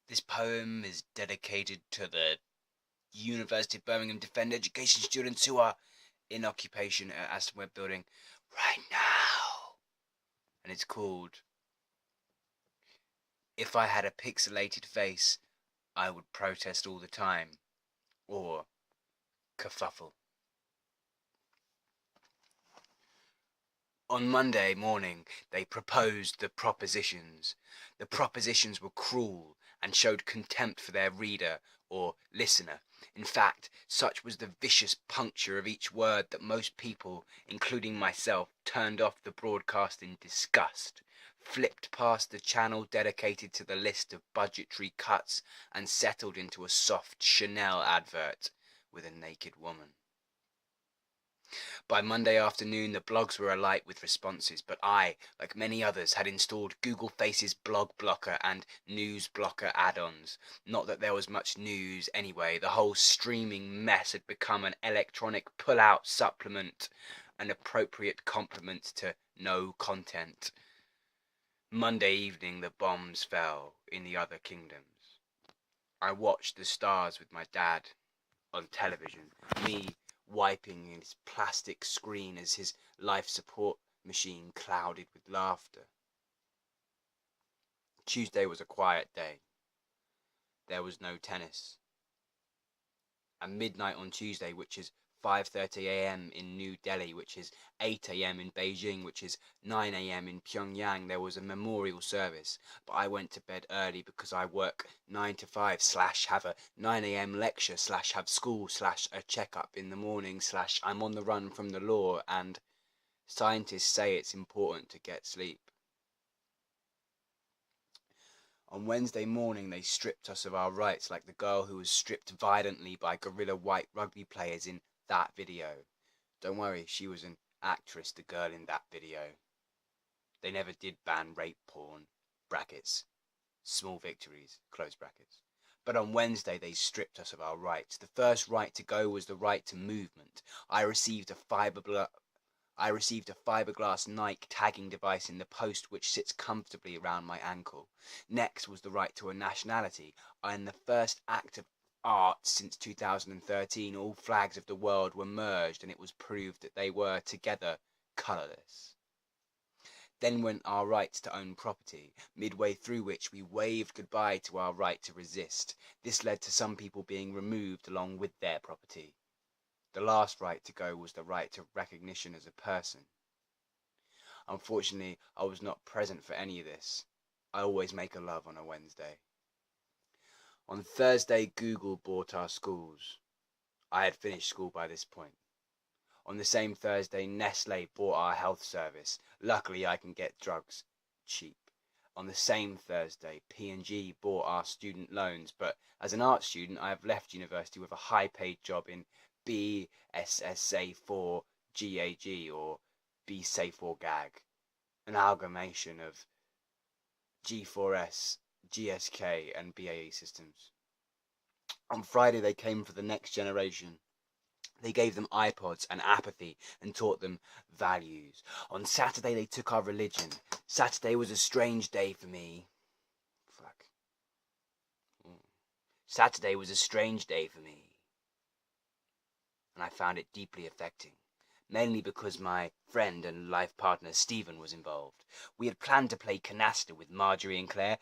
This poem is dedicated to the University of Birmingham Defend Education students who are in occupation at Aston Webb Building right now. And it's called If I Had a Pixelated Face, I Would Protest All the Time, or Kerfuffle. On Monday morning, they proposed the propositions. The propositions were cruel and showed contempt for their reader or listener. In fact, such was the vicious puncture of each word that most people, including myself, turned off the broadcast in disgust, flipped past the channel dedicated to the list of budgetary cuts, and settled into a soft Chanel advert with a naked woman. By Monday afternoon, the blogs were alight with responses, but I, like many others, had installed Google Face's blog blocker and news blocker add-ons. Not that there was much news anyway. The whole streaming mess had become an electronic pull-out supplement, an appropriate complement to no content. Monday evening, the bombs fell in the other kingdoms. I watched the stars with my dad on television, me wiping his plastic screen as his life support machine clouded with laughter. Tuesday was a quiet day. There was no tennis. At midnight on Tuesday, which is 5:30 a.m. in New Delhi, which is 8 a.m. in Beijing, which is 9 a.m. in Pyongyang, there was a memorial service. But I went to bed early because I work 9 to 5 / have a 9 a.m. lecture / have school / a checkup in the morning / I'm on the run from the law, and scientists say it's important to get sleep. On Wednesday morning, they stripped us of our rights like the girl who was stripped violently by gorilla white rugby players in that video. Don't worry, she was an actress, the girl in that video. They never did ban rape porn, brackets, small victories, close brackets. But on Wednesday, they stripped us of our rights. The first right to go was the right to movement. I received a fiberglass Nike tagging device in the post which sits comfortably around my ankle. Next was the right to a nationality. In the first act of art since 2013, all flags of the world were merged, and it was proved that they were, together, colourless. Then went our rights to own property, midway through which we waved goodbye to our right to resist. This led to some people being removed along with their property. The last right to go was the right to recognition as a person. Unfortunately, I was not present for any of this. I always make a love on a Wednesday. On Thursday, Google bought our schools. I had finished school by this point. On the same Thursday, Nestle bought our health service. Luckily, I can get drugs cheap. On the same Thursday, P&G bought our student loans, but as an art student, I have left university with a high-paid job in BSSA4GAG or BSA4GAG, an amalgamation of G4S, GSK and BAE systems. On Friday they came for the next generation. They gave them iPods and apathy and taught them values. On Saturday they took our religion. Saturday was a strange day for me. Saturday was a strange day for me. And I found it deeply affecting. Mainly because my friend and life partner Stephen was involved. We had planned to play canasta with Marjorie and Claire,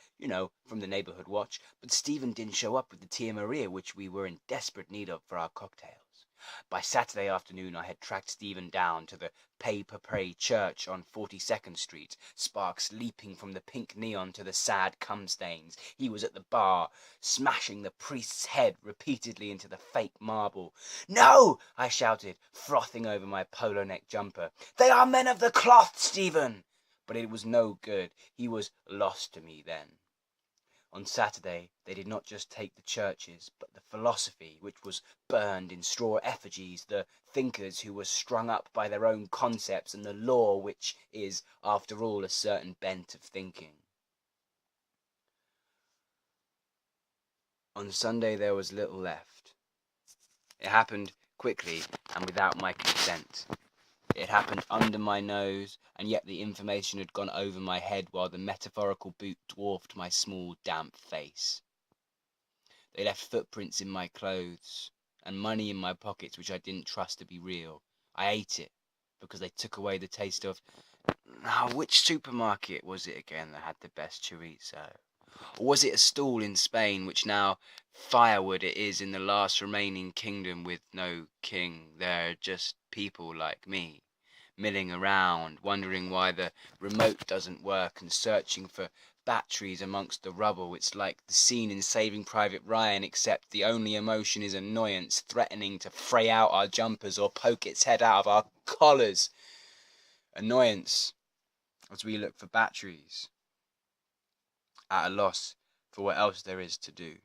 from the neighbourhood watch, but Stephen didn't show up with the Tia Maria, which we were in desperate need of for our cocktails. By Saturday afternoon I had tracked Stephen down to the Pay-Per-Pray church on 42nd Street, sparks leaping from the pink neon to the sad cum stains. He was at the bar, smashing the priest's head repeatedly into the fake marble. "No!" I shouted, frothing over my polo neck jumper. "They are men of the cloth, Stephen!" But it was no good. He was lost to me then. On Saturday they did not just take the churches, but the philosophy, which was burned in straw effigies, the thinkers who were strung up by their own concepts, and the law, which is, after all, a certain bent of thinking. On Sunday there was little left. It happened quickly and without my consent. It happened under my nose, and yet the information had gone over my head while the metaphorical boot dwarfed my small, damp face. They left footprints in my clothes and money in my pockets which I didn't trust to be real. I ate it because they took away the taste of... Now, which supermarket was it again that had the best chorizo? Or was it a stall in Spain, which now firewood it is in the last remaining kingdom with no king? They're just people like me, milling around, wondering why the remote doesn't work and searching for batteries amongst the rubble. It's like the scene in Saving Private Ryan, except the only emotion is annoyance, threatening to fray out our jumpers or poke its head out of our collars. Annoyance as we look for batteries, at a loss for what else there is to do.